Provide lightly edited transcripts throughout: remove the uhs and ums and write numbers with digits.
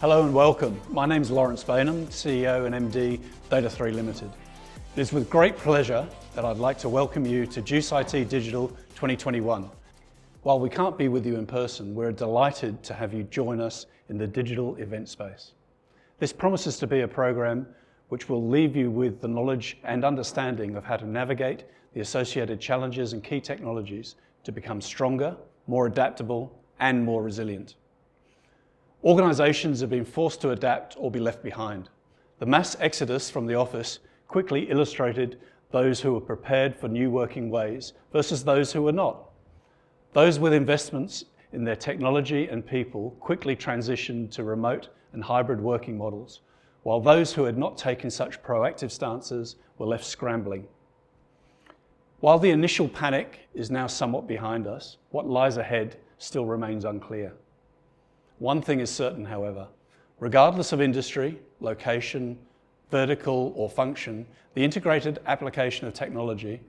Hello and welcome. My name is Lawrence Bainham, CEO and MD Data3 Limited. It is with great pleasure that I'd like to welcome you to JuiceIT Digital 2021. While we can't be with you in person, we're delighted to have you join us in the digital event space. This promises to be a program which will leave you with the knowledge and understanding of how to navigate the associated challenges and key technologies to become stronger, more adaptable, and more resilient. Organizations have been forced to adapt or be left behind. The mass exodus from the office quickly illustrated those who were prepared for new working ways versus those who were not. Those with investments in their technology and people quickly transitioned to remote and hybrid working models, while those who had not taken such proactive stances were left scrambling. While the initial panic is now somewhat behind us, what lies ahead still remains unclear. One thing is certain, however, regardless of industry, location, vertical or function, the integrated application of technology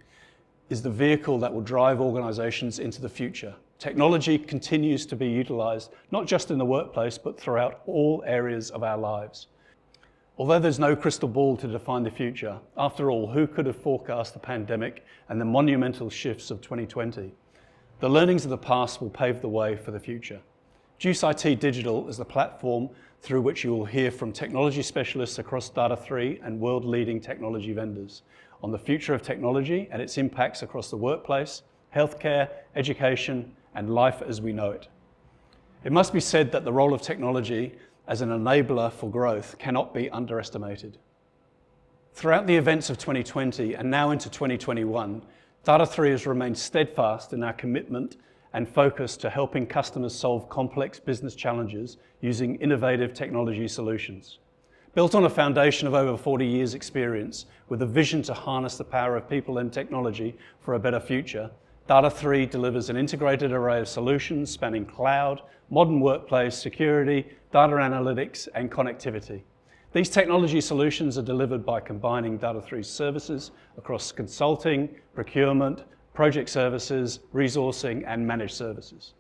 is the vehicle that will drive organizations into the future. Technology continues to be utilized, not just in the workplace, but throughout all areas of our lives. Although there's no crystal ball to define the future, after all, who could have forecast the pandemic and the monumental shifts of 2020? The learnings of the past will pave the way for the future. JuiceIT Digital is the platform through which you will hear from technology specialists across Data3 and world-leading technology vendors on the future of technology and its impacts across the workplace, healthcare, education, and life as we know it. It must be said that the role of technology as an enabler for growth cannot be underestimated. Throughout the events of 2020 and now into 2021, Data3 has remained steadfast in our commitment and focus to helping customers solve complex business challenges using innovative technology solutions. Built on a foundation of over 40 years' experience with a vision to harness the power of people and technology for a better future, Data3 delivers an integrated array of solutions spanning cloud, modern workplace, security, data analytics, and connectivity. These technology solutions are delivered by combining Data3's services across consulting, procurement, project services, resourcing, and managed services.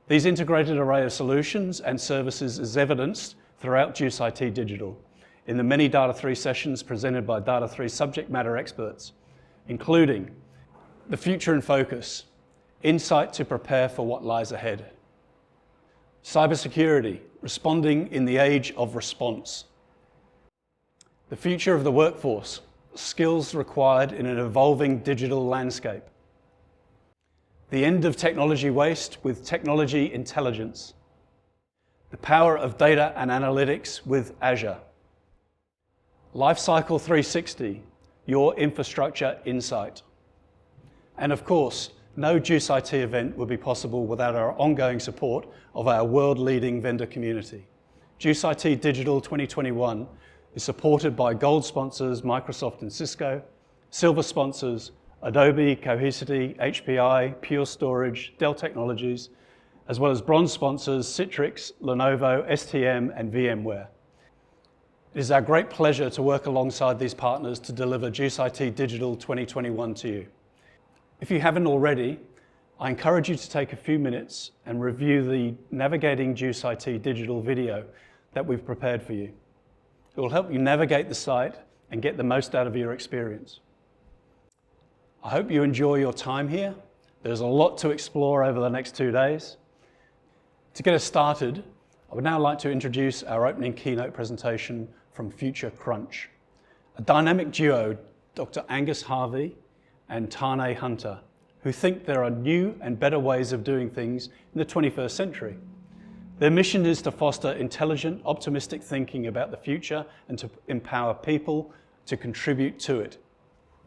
These integrated array of solutions and services is evidenced throughout JuiceIT Digital in the many Data3 sessions presented by Data3 subject matter experts, including the future in focus, insight to prepare for what lies ahead, cybersecurity, responding in the age of response, the future of the workforce, skills required in an evolving digital landscape, the end of technology waste with technology intelligence, the power of data and analytics with Azure, Lifecycle 360, your infrastructure insight. And of course, no JuiceIT event would be possible without our ongoing support of our world-leading vendor community. JuiceIT Digital 2021 is supported by gold sponsors Microsoft and Cisco, silver sponsors Adobe, Cohesity, HPI, Pure Storage, Dell Technologies, as well as bronze sponsors Citrix, Lenovo, STM, and VMware. It is our great pleasure to work alongside these partners to deliver JuiceIT Digital 2021 to you. If you haven't already, I encourage you to take a few minutes and review the Navigating JuiceIT Digital video that we've prepared for you. It will help you navigate the site and get the most out of your experience. I hope you enjoy your time here. There's a lot to explore over the next 2 days. To get us started, I would now like to introduce our opening keynote presentation from Future Crunch. A dynamic duo, Dr. Angus Harvey and Tane Hunter, who think there are new and better ways of doing things in the 21st century. Their mission is to foster intelligent, optimistic thinking about the future and to empower people to contribute to it.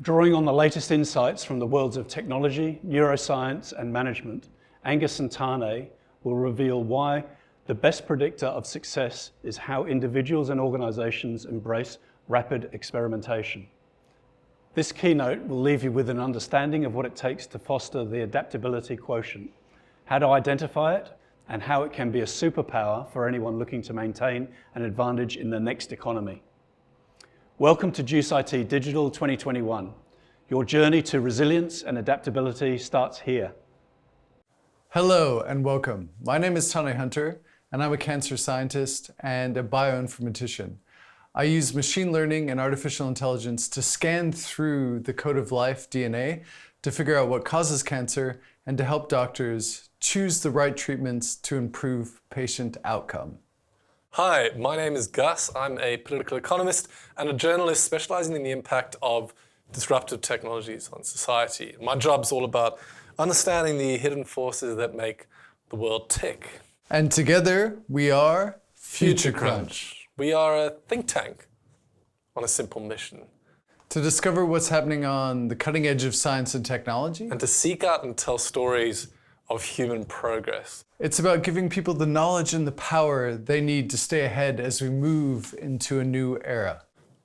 Drawing on the latest insights from the worlds of technology, neuroscience, and management, Angus and Tane will reveal why the best predictor of success is how individuals and organizations embrace rapid experimentation. This keynote will leave you with an understanding of what it takes to foster the adaptability quotient, how to identify it, and how it can be a superpower for anyone looking to maintain an advantage in the next economy. Welcome to JuiceIT Digital 2021. Your journey to resilience and adaptability starts here. Hello and welcome. My name is Tane Hunter, and I'm a cancer scientist and a bioinformatician. I use machine learning and artificial intelligence to scan through the code of life, DNA, to figure out what causes cancer and to help doctors choose the right treatments to improve patient outcome. Hi, my name is Gus. I'm a political economist and a journalist specializing in the impact of disruptive technologies on society. My job's all about understanding the hidden forces that make the world tick. And together we are Future Crunch. We are a think tank on a simple mission. To discover what's happening on the cutting edge of science and technology. And to seek out and tell stories of human progress. It's about giving people the knowledge and the power they need to stay ahead as we move into a new era.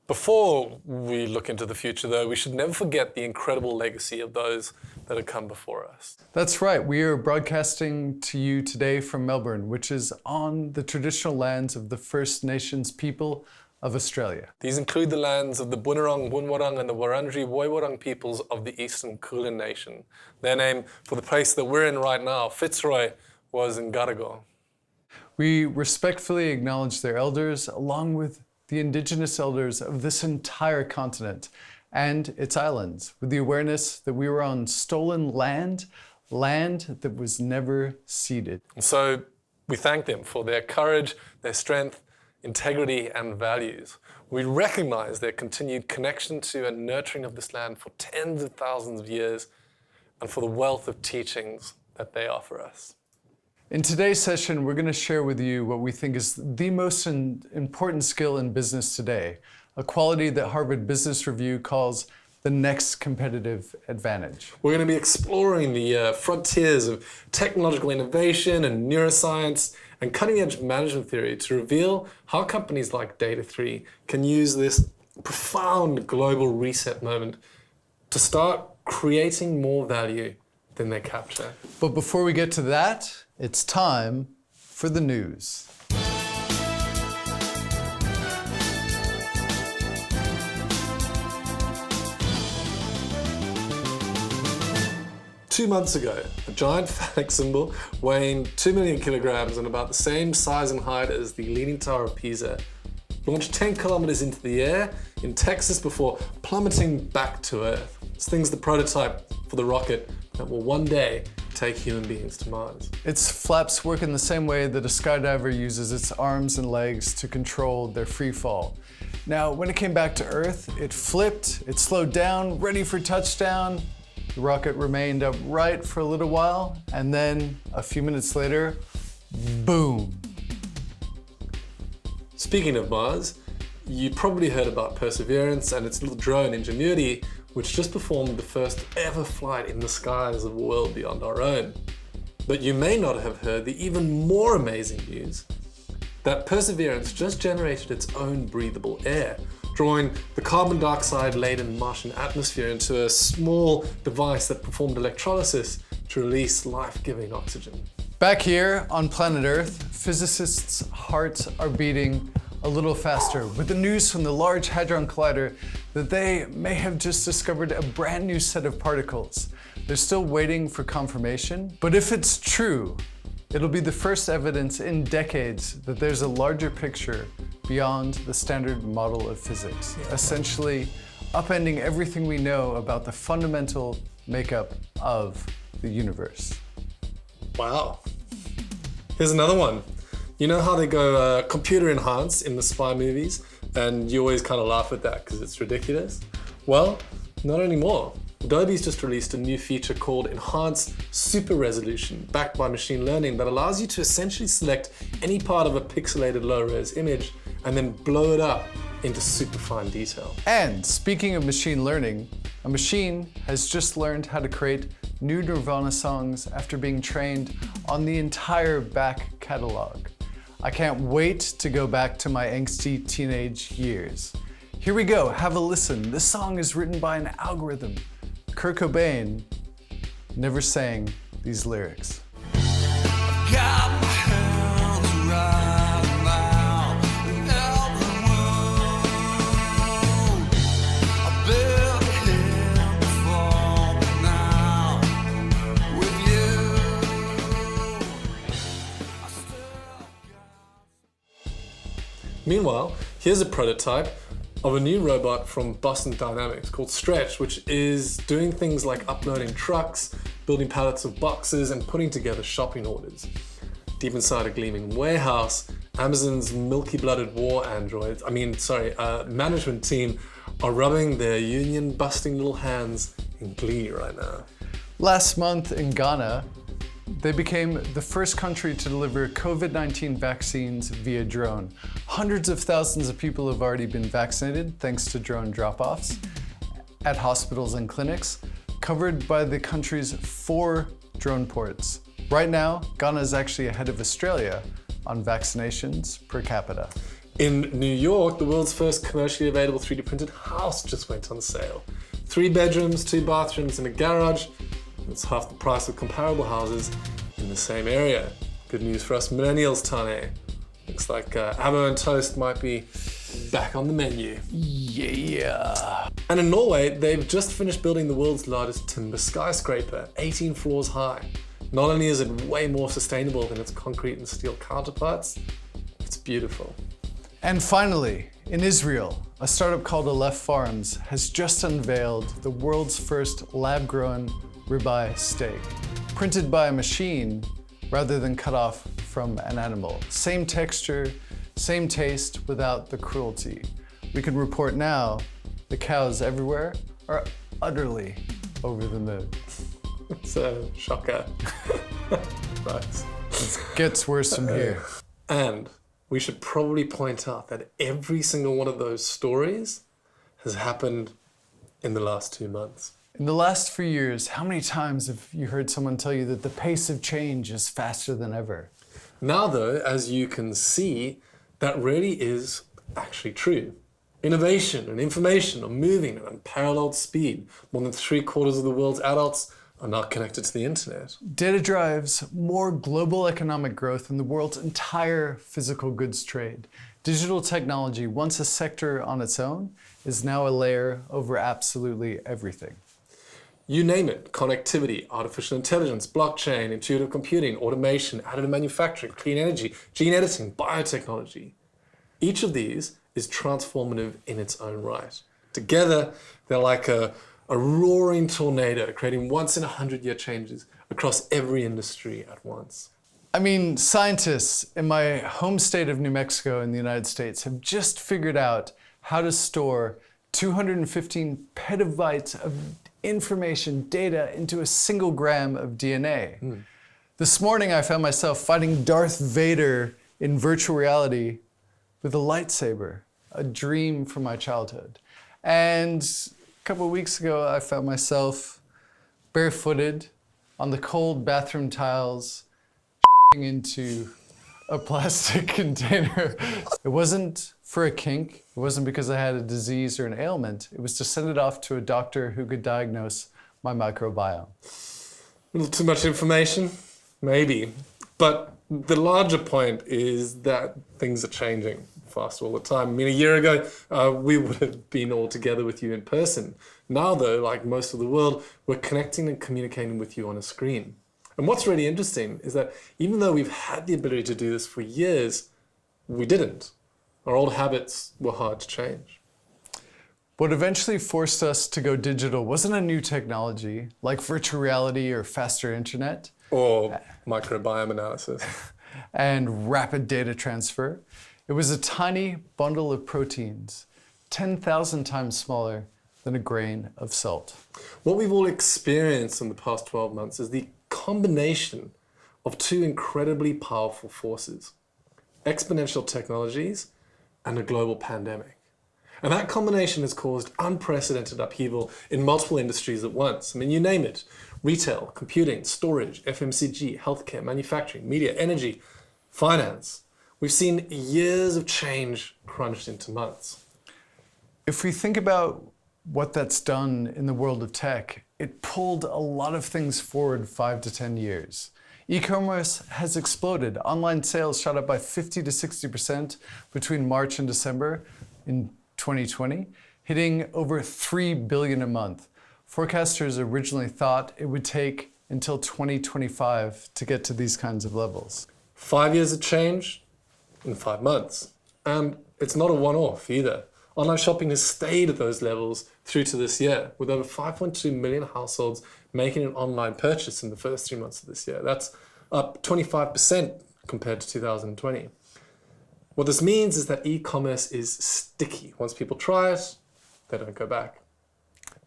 Before we look into the future, though, we should never forget the incredible legacy of those that have come before us. That's right. We are broadcasting to you today from Melbourne, which is on the traditional lands of the First Nations people of Australia. These include the lands of the Bunurong, Bunwarang and the Wurundjeri Woiwurrung peoples of the Eastern Kulin Nation. Their name for the place that we're in right now, Fitzroy, was Ngarigo. We respectfully acknowledge their elders along with the Indigenous elders of this entire continent and its islands, with the awareness that we were on stolen land that was never ceded. And so we thank them for their courage, their strength, integrity and values. We recognize their continued connection to and nurturing of this land for tens of thousands of years and for the wealth of teachings that they offer us. In today's session, we're going to share with you what we think is the most important skill in business today, a quality that Harvard Business Review calls the next competitive advantage. We're going to be exploring the frontiers of technological innovation and neuroscience and cutting-edge management theory to reveal how companies like Data3 can use this profound global reset moment to start creating more value than they capture. But before we get to that, it's time for the news. 2 months ago, a giant phallic symbol weighing 2 million kilograms and about the same size and height as the Leaning Tower of Pisa launched 10 kilometers into the air in Texas before plummeting back to Earth. This thing's the prototype for the rocket that will one day take human beings to Mars. Its flaps work in the same way that a skydiver uses its arms and legs to control their free fall. Now, when it came back to Earth, it flipped, it slowed down, ready for touchdown. The rocket remained upright for a little while, and then a few minutes later, boom. Speaking of Mars, you probably heard about Perseverance and its little drone Ingenuity, which just performed the first ever flight in the skies of a world beyond our own. But you may not have heard the even more amazing news that Perseverance just generated its own breathable air, drawing the carbon dioxide-laden Martian atmosphere into a small device that performed electrolysis to release life-giving oxygen. Back here on planet Earth, physicists' hearts are beating a little faster with the news from the Large Hadron Collider that they may have just discovered a brand new set of particles. They're still waiting for confirmation, but if it's true, it'll be the first evidence in decades that there's a larger picture beyond the standard model of physics, essentially upending everything we know about the fundamental makeup of the universe. Wow. Here's another one. You know how they go computer enhanced in the spy movies, and you always kind of laugh at that because it's ridiculous? Well, not anymore. Adobe's just released a new feature called Enhanced Super Resolution, backed by machine learning, that allows you to essentially select any part of a pixelated low-res image and then blow it up into super fine detail. And speaking of machine learning, a machine has just learned how to create new Nirvana songs after being trained on the entire back catalog. I can't wait to go back to my angsty teenage years. Here we go, have a listen. This song is written by an algorithm. Kurt Cobain never sang these lyrics. Meanwhile, here's a prototype of a new robot from Boston Dynamics called Stretch, which is doing things like uploading trucks, building pallets of boxes, and putting together shopping orders. Deep inside a gleaming warehouse, Amazon's milky-blooded management team are rubbing their union-busting little hands in glee right now. Last month in Ghana, they became the first country to deliver COVID-19 vaccines via drone. Hundreds of thousands of people have already been vaccinated thanks to drone drop-offs at hospitals and clinics, covered by the country's 4 drone ports. Right now, Ghana is actually ahead of Australia on vaccinations per capita. In New York, the world's first commercially available 3D printed house just went on sale. 3 bedrooms, 2 bathrooms, and a garage. It's half the price of comparable houses in the same area. Good news for us millennials, Tane. Looks like Avo and Toast might be back on the menu. Yeah. And in Norway, they've just finished building the world's largest timber skyscraper, 18 floors high. Not only is it way more sustainable than its concrete and steel counterparts, it's beautiful. And finally, in Israel, a startup called Aleph Farms has just unveiled the world's first lab-grown ribeye steak, printed by a machine rather than cut off from an animal. Same texture, same taste without the cruelty. We can report now the cows everywhere are utterly over the moon. It's a shocker. Nice. It gets worse from here. And we should probably point out that every single one of those stories has happened in the last 2 months. In the last few years, how many times have you heard someone tell you that the pace of change is faster than ever? Now though, as you can see, that really is actually true. Innovation and information are moving at unparalleled speed. More than 3/4 of the world's adults are now connected to the internet. Data drives more global economic growth than the world's entire physical goods trade. Digital technology, once a sector on its own, is now a layer over absolutely everything. You name it, connectivity, artificial intelligence, blockchain, intuitive computing, automation, additive manufacturing, clean energy, gene editing, biotechnology. Each of these is transformative in its own right. Together, they're like a roaring tornado, creating once in 100-year changes across every industry at once. I mean, scientists in my home state of New Mexico in the United States have just figured out how to store 215 petabytes of information, data, into a single gram of DNA. This morning I found myself fighting Darth Vader in virtual reality with a lightsaber, a dream from my childhood. And a couple of weeks ago I found myself barefooted on the cold bathroom tiles into a plastic container. It wasn't for a kink. It wasn't because I had a disease or an ailment. It was to send it off to a doctor who could diagnose my microbiome. A little too much information? Maybe. But the larger point is that things are changing fast all the time. I mean, a year ago, we would have been all together with you in person. Now, though, like most of the world, we're connecting and communicating with you on a screen. And what's really interesting is that even though we've had the ability to do this for years, we didn't. Our old habits were hard to change. What eventually forced us to go digital wasn't a new technology like virtual reality or faster internet. Or microbiome analysis. And rapid data transfer. It was a tiny bundle of proteins, 10,000 times smaller than a grain of salt. What we've all experienced in the past 12 months is the combination of 2 incredibly powerful forces: exponential technologies and a global pandemic. And that combination has caused unprecedented upheaval in multiple industries at once. I mean, you name it: retail, computing, storage, FMCG, healthcare, manufacturing, media, energy, finance. We've seen years of change crunched into months. If we think about what that's done in the world of tech, it pulled a lot of things forward 5 to 10 years. E-commerce has exploded. Online sales shot up by 50 to 60% between March and December in 2020, hitting over 3 billion a month. Forecasters originally thought it would take until 2025 to get to these kinds of levels. 5 years of change in 5 months. And it's not a one-off either. Online shopping has stayed at those levels through to this year, with over 5.2 million households making an online purchase in the first 3 months of this year. That's up 25% compared to 2020. What this means is that e-commerce is sticky. Once people try it, they don't go back.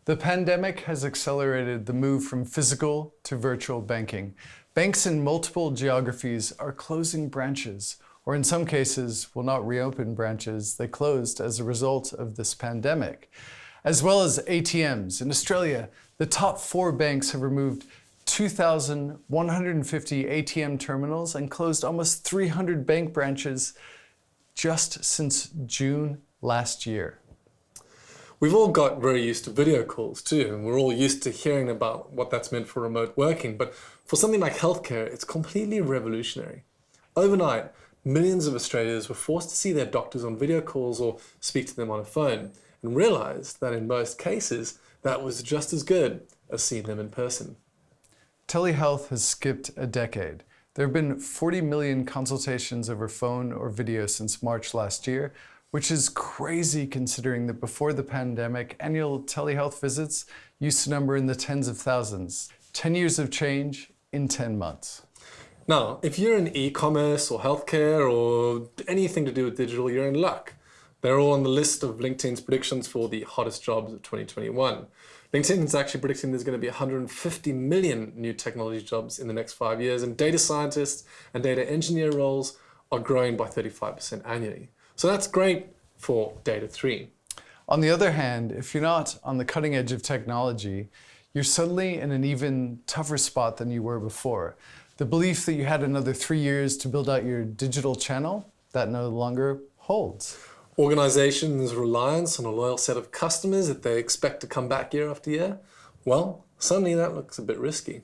The pandemic has accelerated the move from physical to virtual banking. Banks in multiple geographies are closing branches, or in some cases will not reopen branches they closed as a result of this pandemic. As well as ATMs. In Australia, the top 4 banks have removed 2,150 ATM terminals and closed almost 300 bank branches just since June last year. We've all got very used to video calls too, and we're all used to hearing about what that's meant for remote working. But for something like healthcare, it's completely revolutionary. Overnight, millions of Australians were forced to see their doctors on video calls or speak to them on a phone, and realized that in most cases, that was just as good as seeing them in person. Telehealth has skipped a decade. There have been 40 million consultations over phone or video since March last year, which is crazy considering that before the pandemic, annual telehealth visits used to number in the tens of thousands. 10 years of change in 10 months. Now, if you're in e-commerce or healthcare or anything to do with digital, you're in luck. They're all on the list of LinkedIn's predictions for the hottest jobs of 2021. LinkedIn is actually predicting there's going to be 150 million new technology jobs in the next 5 years, and data scientists and data engineer roles are growing by 35% annually. So that's great for data 3. On the other hand, if you're not on the cutting edge of technology, you're suddenly in an even tougher spot than you were before. The belief that you had another 3 years to build out your digital channel, that no longer holds. Organizations' reliance on a loyal set of customers that they expect to come back year after year, well, suddenly that looks a bit risky.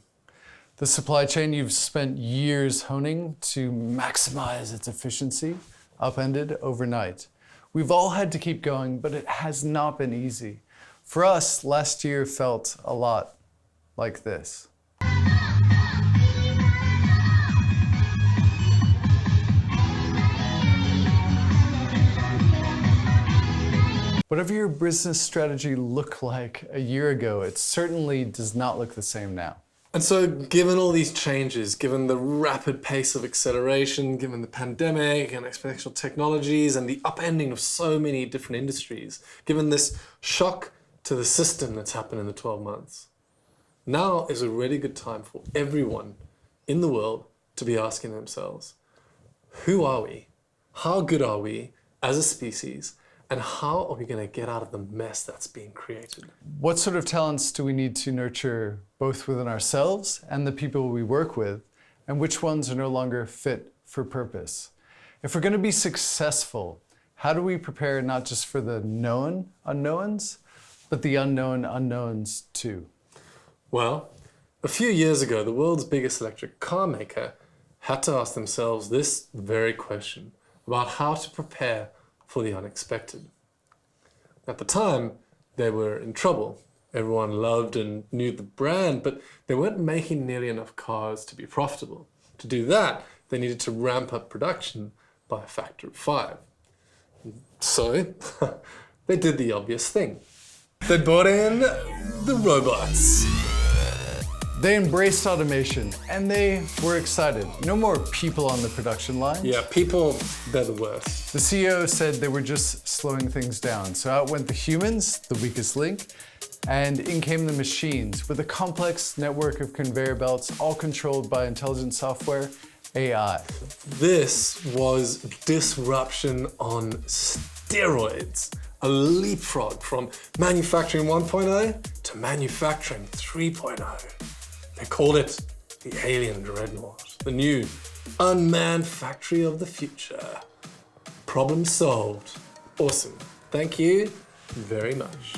The supply chain you've spent years honing to maximize its efficiency, upended overnight. We've all had to keep going, but it has not been easy. For us, last year felt a lot like this. Whatever your business strategy looked like a year ago, it certainly does not look the same now. And so given all these changes, given the rapid pace of acceleration, given the pandemic and exponential technologies and the upending of so many different industries, given this shock to the system that's happened in the 12 months, now is a really good time for everyone in the world to be asking themselves, who are we? How good are we as a species? And how are we going to get out of the mess that's being created? What sort of talents do we need to nurture both within ourselves and the people we work with, and which ones are no longer fit for purpose? If we're going to be successful, how do we prepare not just for the known unknowns, but the unknown unknowns too? Well, a few years ago, the world's biggest electric car maker had to ask themselves this very question about how to prepare for the unexpected. At the time, they were in trouble. Everyone loved and knew the brand, but they weren't making nearly enough cars to be profitable. To do that, they needed to ramp up production by a factor of 5. So, they did the obvious thing. They brought in the robots. They embraced automation and they were excited. No more people on the production line. Yeah, people, they're the worst. The CEO said they were just slowing things down. So out went the humans, the weakest link, and in came the machines with a complex network of conveyor belts, all controlled by intelligent software, AI. This was disruption on steroids. A leapfrog from manufacturing 1.0 to manufacturing 3.0. They called it the Alien Dreadnought, the new unmanned factory of the future. Problem solved. Awesome. Thank you very much.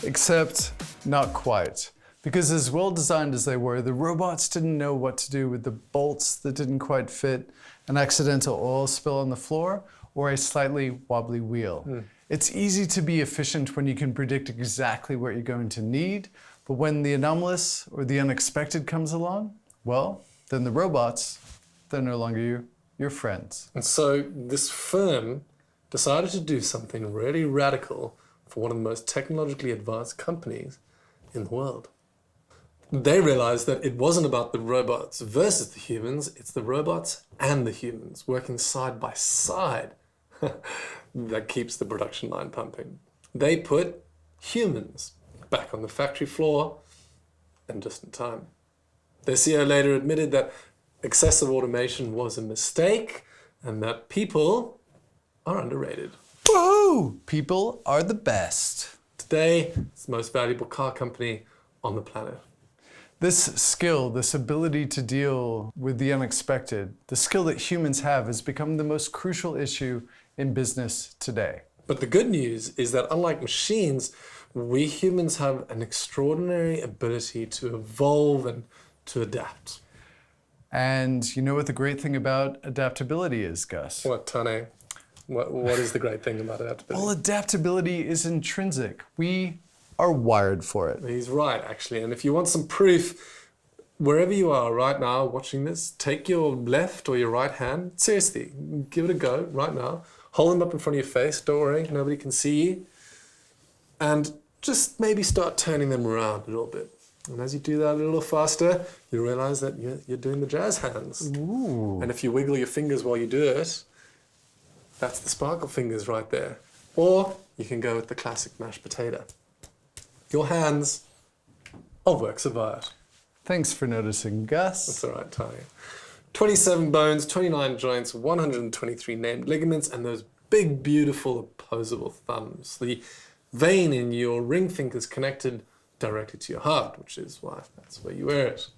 Except not quite. Because as well designed as they were, the robots didn't know what to do with the bolts that didn't quite fit, an accidental oil spill on the floor, or a slightly wobbly wheel. It's easy to be efficient when you can predict exactly what you're going to need, but when the anomalous or the unexpected comes along, well, then the robots, they're no longer your friends. And so this firm decided to do something really radical for one of the most technologically advanced companies in the world. They realized that it wasn't about the robots versus the humans, it's the robots and the humans working side by side that keeps the production line pumping. They put humans back on the factory floor and just in time. Their CEO later admitted that excessive automation was a mistake and that people are underrated. Woohoo! People are the best. Today, it's the most valuable car company on the planet. This skill, this ability to deal with the unexpected, the skill that humans have has become the most crucial issue in business today. But the good news is that unlike machines, we humans have an extraordinary ability to evolve and to adapt. And you know what the great thing about adaptability is, Gus? What, Tane? What is the great thing about adaptability? Well, adaptability is intrinsic. We are wired for it. He's right, actually. And if you want some proof, wherever you are right now watching this, take your left or your right hand. Seriously, give it a go right now. Hold them up in front of your face. Don't worry, nobody can see you. And just maybe start turning them around a little bit. And as you do that a little faster, you realize that you're doing the jazz hands. Ooh. And if you wiggle your fingers while you do it, that's the sparkle fingers right there. Or you can go with the classic mashed potato. Your hands are works of art. Thanks for noticing, Gus. That's all right, Tanya. 27 bones, 29 joints, 123 named ligaments, and those big, beautiful, opposable thumbs. The vein in your ring finger is connected directly to your heart, which is why that's where you wear it.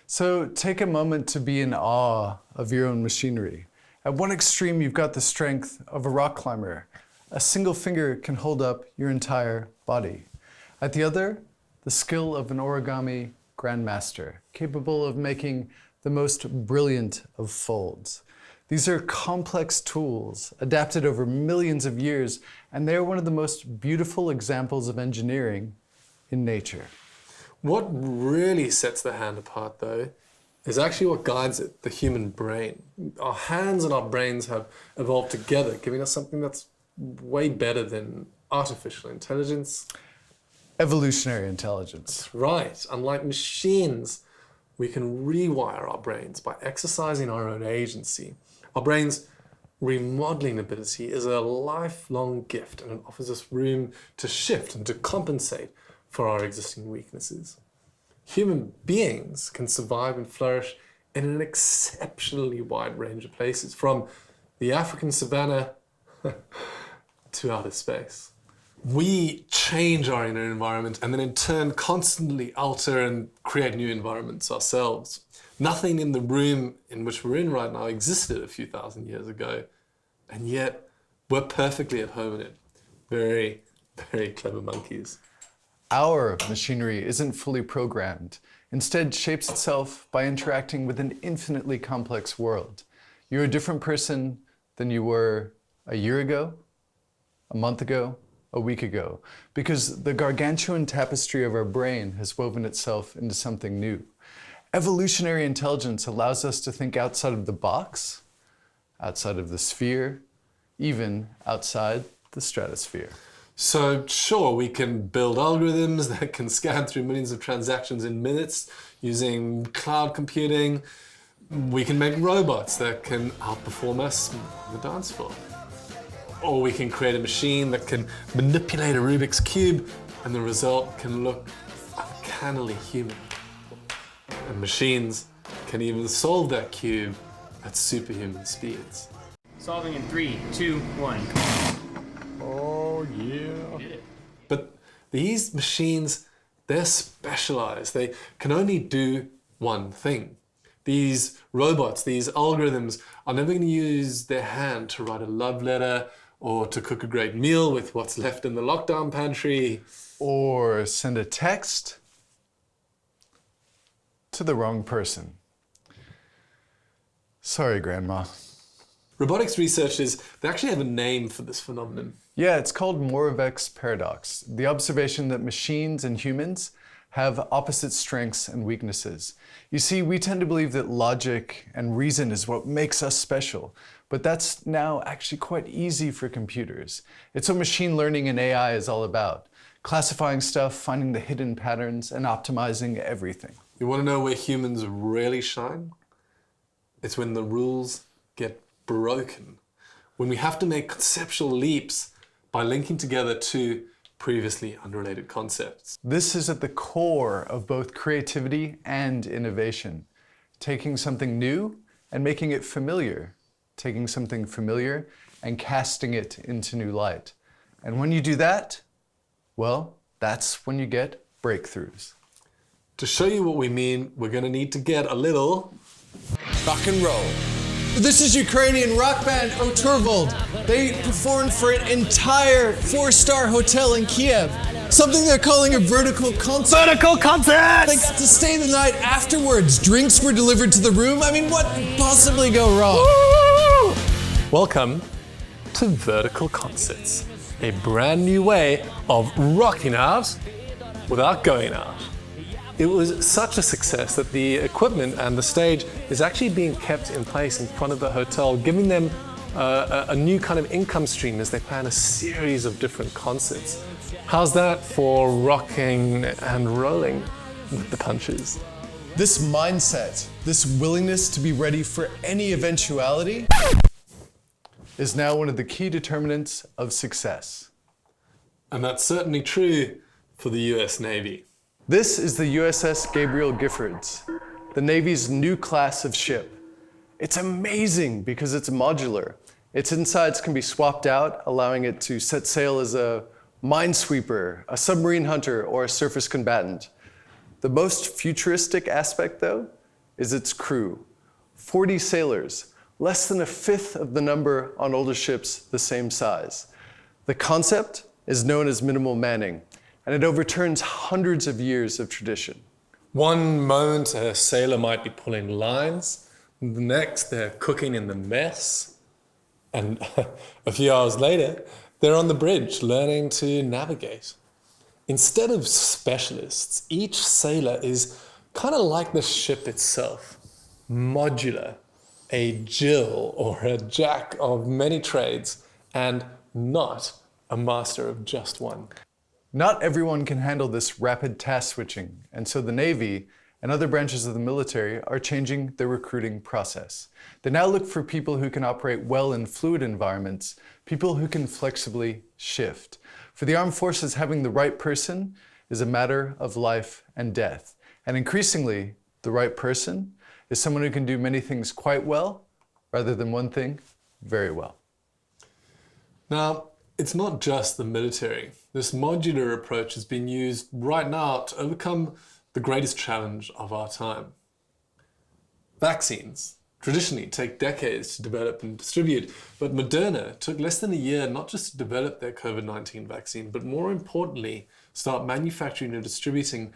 So take a moment to be in awe of your own machinery. At one extreme, you've got the strength of a rock climber. A single finger can hold up your entire body. At the other, the skill of an origami grandmaster, capable of making the most brilliant of folds. These are complex tools, adapted over millions of years, and they are one of the most beautiful examples of engineering in nature. What really sets the hand apart, though, is actually what guides it, the human brain. Our hands and our brains have evolved together, giving us something that's way better than artificial intelligence. Evolutionary intelligence. Right. Unlike machines, we can rewire our brains by exercising our own agency. Our brain's remodeling ability is a lifelong gift, and it offers us room to shift and to compensate for our existing weaknesses. Human beings can survive and flourish in an exceptionally wide range of places, from the African savanna to outer space. We change our inner environment and then in turn constantly alter and create new environments ourselves. Nothing in the room in which we're in right now existed a few thousand years ago, and yet we're perfectly at home in it. Very, very clever monkeys. Our machinery isn't fully programmed. Instead, shapes itself by interacting with an infinitely complex world. You're a different person than you were a year ago, a month ago, a week ago, because the gargantuan tapestry of our brain has woven itself into something new. Evolutionary intelligence allows us to think outside of the box, outside of the sphere, even outside the stratosphere. So sure, we can build algorithms that can scan through millions of transactions in minutes using cloud computing. We can make robots that can outperform us on the dance floor. Or we can create a machine that can manipulate a Rubik's Cube and the result can look uncannily human. And machines can even solve that cube at superhuman speeds. Solving in 3, 2, 1. Oh yeah. But these machines, they're specialized. They can only do one thing. These robots, these algorithms are never going to use their hand to write a love letter or to cook a great meal with what's left in the lockdown pantry. Or send a text to the wrong person. Sorry, Grandma. Robotics researchers, they actually have a name for this phenomenon. Yeah, it's called Moravec's paradox, the observation that machines and humans have opposite strengths and weaknesses. You see, we tend to believe that logic and reason is what makes us special, But that's now actually quite easy for computers. It's what machine learning and AI is all about. Classifying stuff, finding the hidden patterns, and optimizing everything. You want to know where humans really shine? It's when the rules get broken. When we have to make conceptual leaps by linking together two previously unrelated concepts. This is at the core of both creativity and innovation. Taking something new and making it familiar. Taking something familiar and casting it into new light. And when you do that, well, that's when you get breakthroughs. To show you what we mean, we're going to need to get a little rock and roll. This is Ukrainian rock band Oturvold. They performed for an entire 4-star hotel in Kiev. Something they're calling a vertical concert. vertical concert! Like to stay the night afterwards. Drinks were delivered to the room. I mean, what could possibly go wrong? Woo! Welcome to Vertical Concerts, a brand new way of rocking out without going out. It was such a success that the equipment and the stage is actually being kept in place in front of the hotel, giving them a new kind of income stream as they plan a series of different concerts. How's that for rocking and rolling with the punches? This mindset, this willingness to be ready for any eventuality, is now one of the key determinants of success. And that's certainly true for the US Navy. This is the USS Gabriel Giffords, the Navy's new class of ship. It's amazing because it's modular. Its insides can be swapped out, allowing it to set sail as a minesweeper, a submarine hunter, or a surface combatant. The most futuristic aspect, though, is its crew. 40 sailors, less than a fifth of the number on older ships the same size. The concept is known as minimal manning, and it overturns hundreds of years of tradition. One moment a sailor might be pulling lines, the next they're cooking in the mess, and a few hours later they're on the bridge learning to navigate. Instead of specialists, each sailor is kind of like the ship itself, modular, a Jill or a jack of many trades, and not a master of just one. Not everyone can handle this rapid task switching, and so the Navy and other branches of the military are changing their recruiting process. They now look for people who can operate well in fluid environments, people who can flexibly shift. For the armed forces, having the right person is a matter of life and death. And increasingly, the right person is someone who can do many things quite well, rather than one thing very well. Now, it's not just the military. This modular approach has been used right now to overcome the greatest challenge of our time. Vaccines traditionally take decades to develop and distribute, but Moderna took less than a year not just to develop their COVID-19 vaccine, but more importantly, start manufacturing and distributing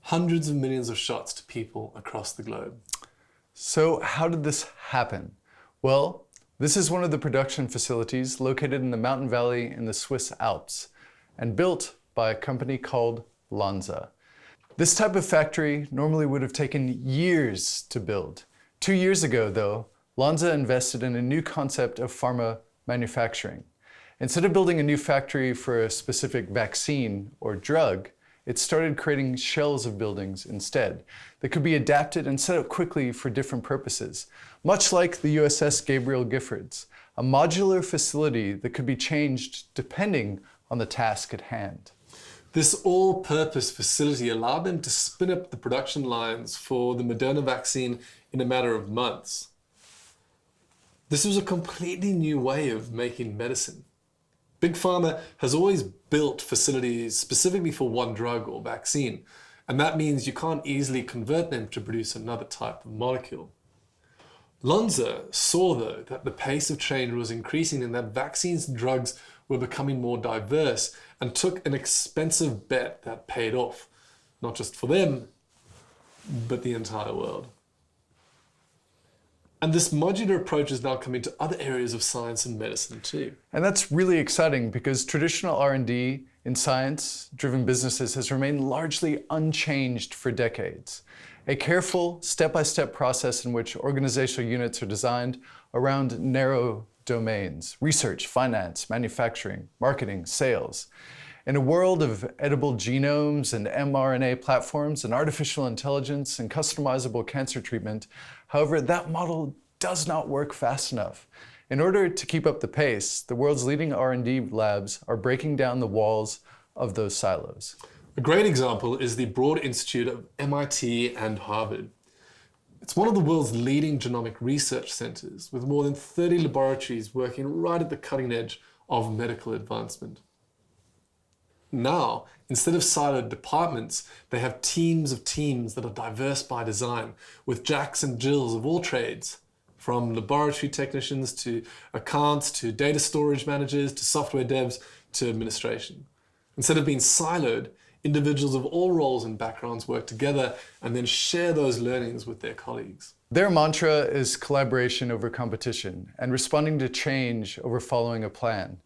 hundreds of millions of shots to people across the globe. So how did this happen? Well, this is one of the production facilities located in the mountain valley in the Swiss Alps and built by a company called Lonza. This type of factory normally would have taken years to build. 2 years ago, though, Lonza invested in a new concept of pharma manufacturing. Instead of building a new factory for a specific vaccine or drug, it started creating shells of buildings instead that could be adapted and set up quickly for different purposes, much like the USS Gabriel Giffords, a modular facility that could be changed depending on the task at hand. This all-purpose facility allowed them to spin up the production lines for the Moderna vaccine in a matter of months. This was a completely new way of making medicine. Big Pharma has always built facilities specifically for one drug or vaccine, and that means you can't easily convert them to produce another type of molecule. Lonza saw, though, that the pace of change was increasing and that vaccines and drugs were becoming more diverse, and took an expensive bet that paid off, not just for them, but the entire world. And this modular approach is now coming to other areas of science and medicine too. And that's really exciting because traditional R&D in science-driven businesses has remained largely unchanged for decades. a careful, step-by-step process in which organizational units are designed around narrow domains: research, finance, manufacturing, marketing, sales. In a world of edible genomes and mRNA platforms and artificial intelligence and customizable cancer treatment, however, that model does not work fast enough. In order to keep up the pace, the world's leading R&D labs are breaking down the walls of those silos. A great example is the Broad Institute of MIT and Harvard. It's one of the world's leading genomic research centers, with more than 30 laboratories working right at the cutting edge of medical advancement. Now, instead of siloed departments, they have teams of teams that are diverse by design, with Jacks and Jills of all trades, from laboratory technicians to accounts to data storage managers to software devs to administration. Instead of being siloed, individuals of all roles and backgrounds work together and then share those learnings with their colleagues. Their mantra is collaboration over competition and responding to change over following a plan.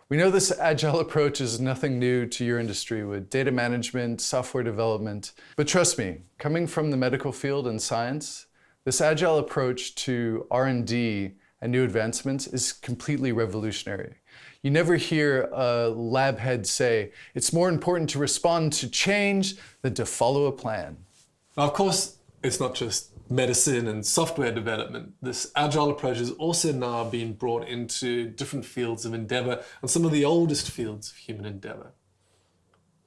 We know this agile approach is nothing new to your industry with data management, software development, but trust me, coming from the medical field and science, this agile approach to R&D and new advancements is completely revolutionary. You never hear a lab head say, it's more important to respond to change than to follow a plan. Now, of course, it's not just medicine and software development. This agile approach is also now being brought into different fields of endeavor and some of the oldest fields of human endeavor.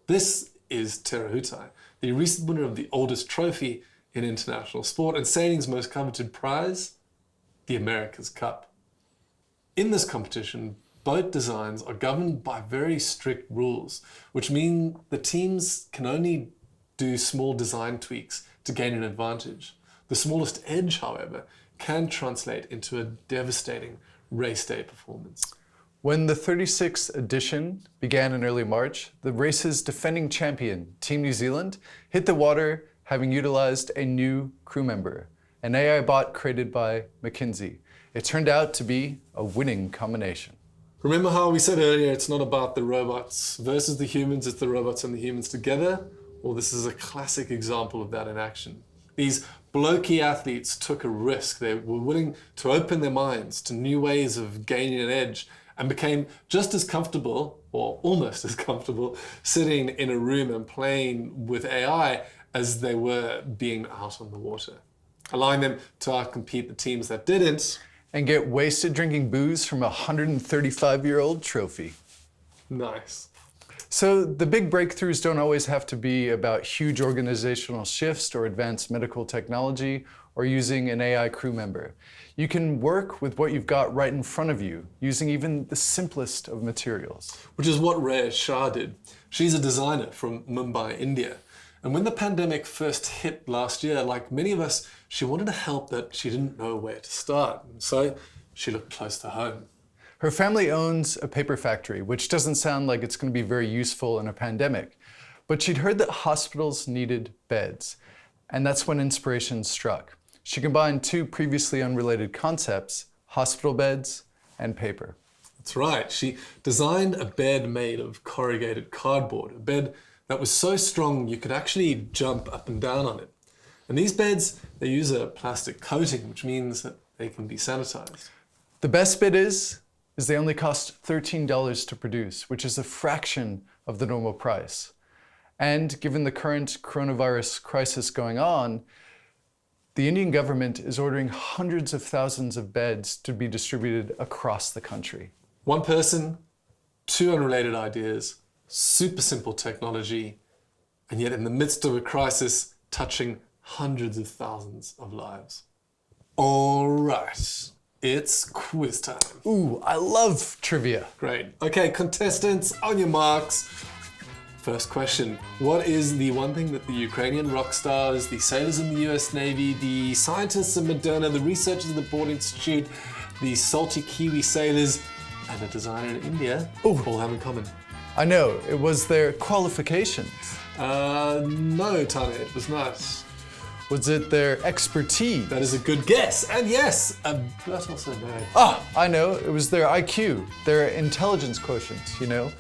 This is Terra Hutai, the recent winner of the oldest trophy in international sport and sailing's most coveted prize, the America's Cup. In this competition, boat designs are governed by very strict rules, which mean the teams can only do small design tweaks to gain an advantage. The smallest edge, however, can translate into a devastating race day performance. When the 36th edition began in early March, the race's defending champion, Team New Zealand, hit the water having utilized a new crew member, an AI bot created by McKinsey. It turned out to be a winning combination. Remember how we said earlier it's not about the robots versus the humans, it's the robots and the humans together? Well, this is a classic example of that in action. These blokey athletes took a risk. They were willing to open their minds to new ways of gaining an edge and became just as comfortable, or almost as comfortable, sitting in a room and playing with AI as they were being out on the water, allowing them to outcompete the teams that didn't. And get wasted drinking booze from a 135-year-old trophy. Nice. So the big breakthroughs don't always have to be about huge organizational shifts or advanced medical technology or using an AI crew member. You can work with what you've got right in front of you, using even the simplest of materials. Which is what Rhea Shah did. She's a designer from Mumbai, India. And when the pandemic first hit last year, like many of us, she wanted to help, but she didn't know where to start. And so she looked close to home. Her family owns a paper factory, which doesn't sound like it's going to be very useful in a pandemic. But she'd heard that hospitals needed beds, and that's when inspiration struck. She combined two previously unrelated concepts, hospital beds and paper. That's right. She designed a bed made of corrugated cardboard, a bed that was so strong you could actually jump up and down on it. And these beds, they use a plastic coating, which means that they can be sanitized. The best bit is they only cost $13 to produce, which is a fraction of the normal price. And given the current coronavirus crisis going on, the Indian government is ordering hundreds of thousands of beds to be distributed across the country. One person, two unrelated ideas, super simple technology, and yet in the midst of a crisis, touching hundreds of thousands of lives. All right, it's quiz time. Ooh, I love trivia. Great. Okay, contestants, on your marks. First question, what is the one thing that the Ukrainian rock stars, the sailors in the US Navy, the scientists in Moderna, the researchers at the Broad Institute, the salty Kiwi sailors, and a designer in India all have in common? I know, it was their qualifications. No, Tanya, it was not. Was it their expertise? That is a good guess, and yes, but also no. Ah, I know, it was their IQ, their intelligence quotient, you know,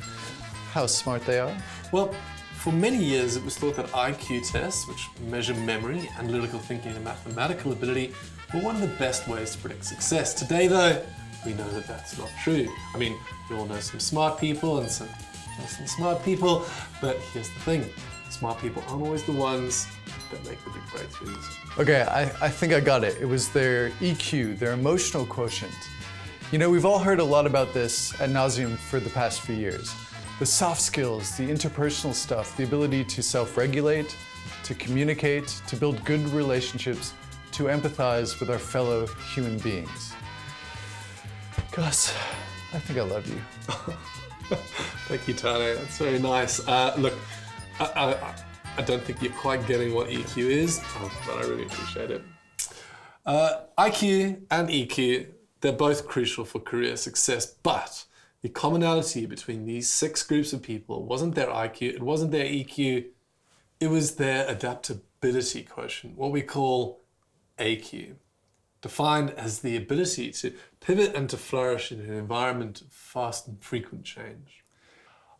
how smart they are. Well, For many years, it was thought that IQ tests, which measure memory, analytical thinking, and mathematical ability, were one of the best ways to predict success. Today, though, we know that that's not true. I mean, you all know some smart people and some less than smart people, but here's the thing. Smart people aren't always the ones that make the big breakthroughs. Okay, I think I got it. It was their EQ, their emotional quotient. You know, we've all heard a lot about this ad nauseum for the past few years. The soft skills, the interpersonal stuff, the ability to self-regulate, to communicate, to build good relationships, to empathize with our fellow human beings. Gus, I think I love you. Thank you, Tane. That's very nice. Look, I don't think you're quite getting what EQ is, but I really appreciate it. IQ and EQ, they're both crucial for career success, but the commonality between these 6 groups of people wasn't their IQ, it wasn't their EQ, it was their adaptability quotient, what we call AQ, defined as the ability to pivot and to flourish in an environment of fast and frequent change.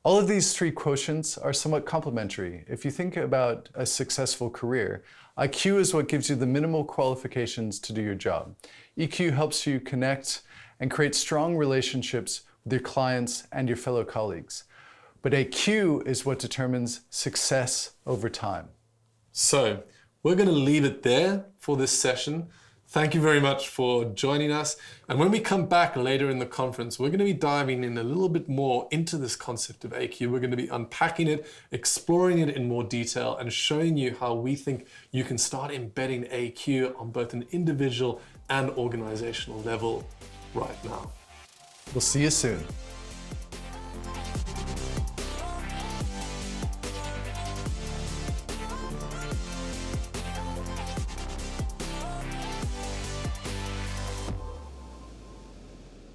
All of these 3 quotients are somewhat complementary. If you think about a successful career, IQ is what gives you the minimal qualifications to do your job. EQ helps you connect and create strong relationships with your clients and your fellow colleagues. But AQ is what determines success over time. So, we're going to leave it there for this session. Thank you very much for joining us. And when we come back later in the conference, we're going to be diving in a little bit more into this concept of AQ. We're going to be unpacking it, exploring it in more detail, and showing you how we think you can start embedding AQ on both an individual and organizational level right now. We'll see you soon.